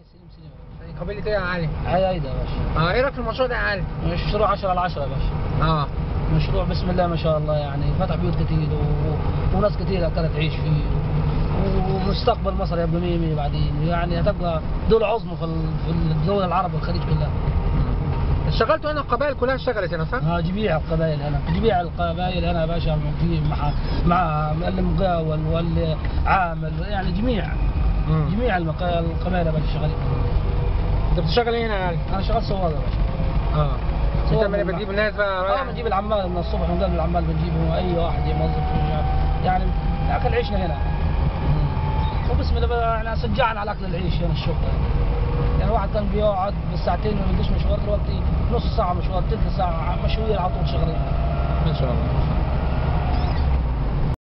سليم. قبيلة ايه يا علي؟ عايدة يا باشا. ايه رايك في المشروع ده يا علي؟ مشروع 10 على 10 يا باشا. مشروع بسم الله ما شاء الله، يعني فتح بيوت كتير وناس كتير كانت تعيش فيه، ومستقبل مصر يبقى 100 بعدين، يعني هتبقى دولة عظمى في الدول العرب والخليج كلها. اشتغلتوا هنا القبائل كلها اشتغلت هنا صح؟ جميع القبائل هنا، جميع القبائل هنا يا باشا، في مع المقاول والعامل، يعني جميع القبائل يا باشا شغالين. انت بتشتغل ايه هنا يا علي؟ انا شغال سواق يا باشا. انت اللي بتجيب الناس بقى؟ بنجيب العمال من الصبح، من قبل العمال بنجيبه، اي واحد موظف يعني اكل عيشنا هنا. وبسم الله يعني شجعنا على اكل العيش هنا الشغل. يعني واحد كان بيقعد بالساعتين ما بيقدرش مشوار، دلوقتي نص ساعه مشوار، تلت ساعه مشوير على طول شغالين. ما شاء الله.